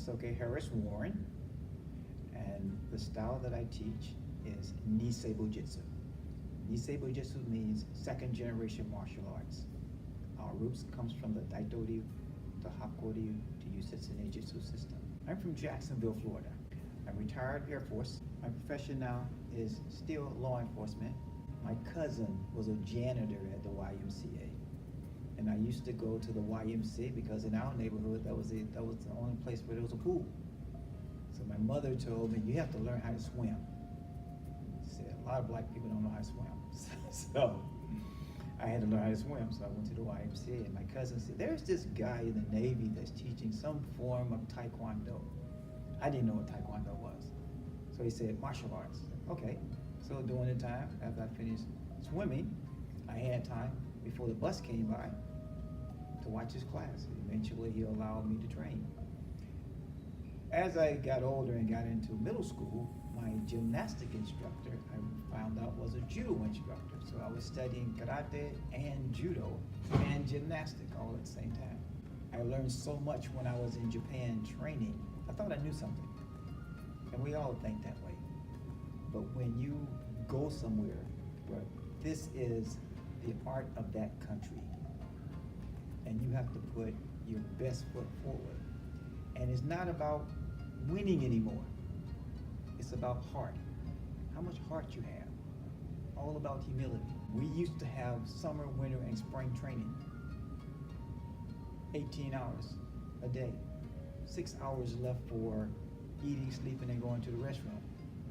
Soke Harris Warren, and the style that I teach is Nisei Jitsu. Nisei Jitsu means second generation martial arts. Our roots comes from the Daito-ryu, the Hakko-ryu, to Yusutsu Jitsu system. I'm from Jacksonville, Florida. I'm retired Air Force. My profession now is still law enforcement. My cousin was a janitor at the YMCA. And I used to go to the YMCA because in our neighborhood, that was the only place where there was a pool. So my mother told me, you have to learn how to swim. She said, a lot of black people don't know how to swim. So I had to learn how to swim, so I went to the YMCA, and my cousin said, there's this guy in the Navy that's teaching some form of Taekwondo. I didn't know what Taekwondo was. So he said, martial arts. Okay, so during the time, after I finished swimming, I had time before the bus came by to watch his class. Eventually, he allowed me to train. As I got older and got into middle school, my gymnastic instructor, I found out, was a judo instructor. So I was studying karate and judo and gymnastic all at the same time. I learned so much when I was in Japan training. I thought I knew something. And we all think that way. But when you go somewhere where this is the art of that country, and you have to put your best foot forward, and it's not about winning anymore. It's about heart. How much heart you have. All about humility. We used to have summer, winter, and spring training. 18 hours a day. 6 hours left for eating, sleeping, and going to the restroom.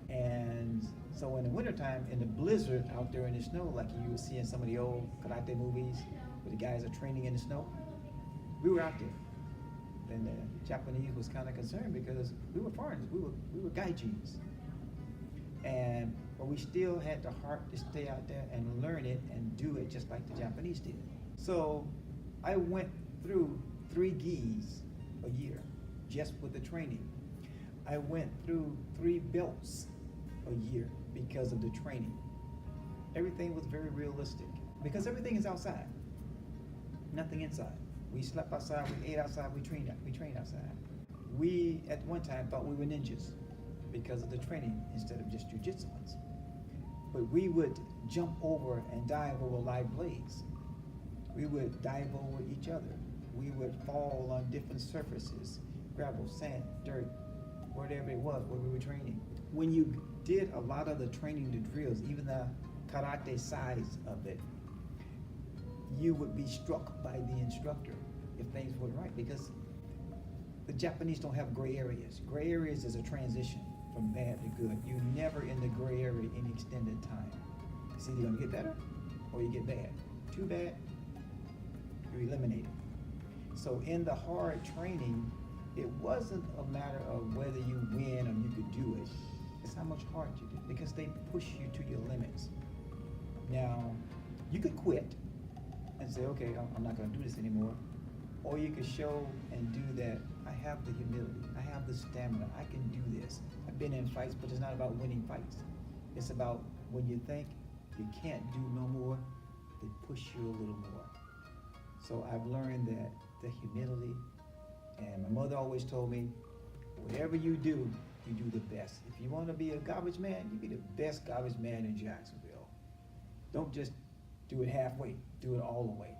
And so in the wintertime, in the blizzard out there in the snow, like you would see in some of the old karate movies where the guys are training in the snow, we were out there. And the Japanese was kind of concerned because we were foreigners, we were gaijins. But we still had the heart to stay out there and learn it and do it just like the Japanese did. So I went through 3 gis a year just with the training. I went through 3 belts a year because of the training. Everything was very realistic because everything is outside, nothing inside. We slept outside, we ate outside, we trained outside. We, at one time, thought we were ninjas because of the training instead of just jujitsuans. But we would jump over and dive over live blades. We would dive over each other. We would fall on different surfaces, gravel, sand, dirt, whatever it was where we were training. When you did a lot of the training, the drills, even the karate size of it, you would be struck by the instructor if things weren't right, because the Japanese don't have gray areas. Gray areas is a transition from bad to good. You're never in the gray area any extended time. It's either gonna get better or you get bad. Too bad, you eliminate it. So in the hard training, it wasn't a matter of whether you win or you could do it. It's how much heart you do, because they push you to your limits. Now, you could quit and say, okay, I'm not gonna do this anymore. Or you could show and do that, I have the humility, I have the stamina, I can do this. I've been in fights, but it's not about winning fights. It's about when you think you can't do no more, they push you a little more. So I've learned that the humility, and my mother always told me, whatever you do the best. If you want to be a garbage man, you be the best garbage man in Jacksonville. Don't just do it halfway, do it all the way.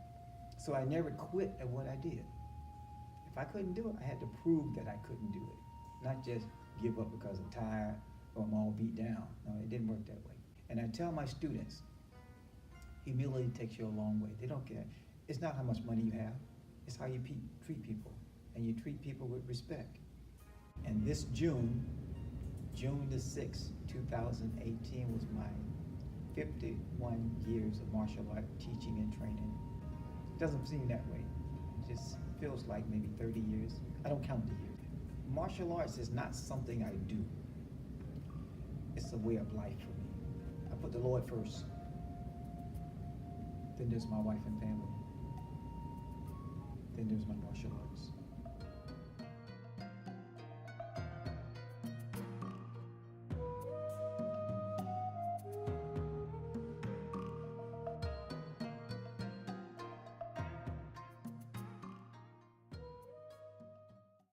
So I never quit at what I did. If I couldn't do it, I had to prove that I couldn't do it. Not just give up because I'm tired or I'm all beat down. No, it didn't work that way. And I tell my students, humility takes you a long way. They don't care. It's not how much money you have, it's how you treat people. And you treat people with respect. And this June the 6th, 2018 was my 51 years of martial art teaching and training. It doesn't seem that way. It just feels like maybe 30 years. I don't count the years. Martial arts is not something I do. It's a way of life for me. I put the Lord first. Then there's my wife and family. Then there's my martial arts.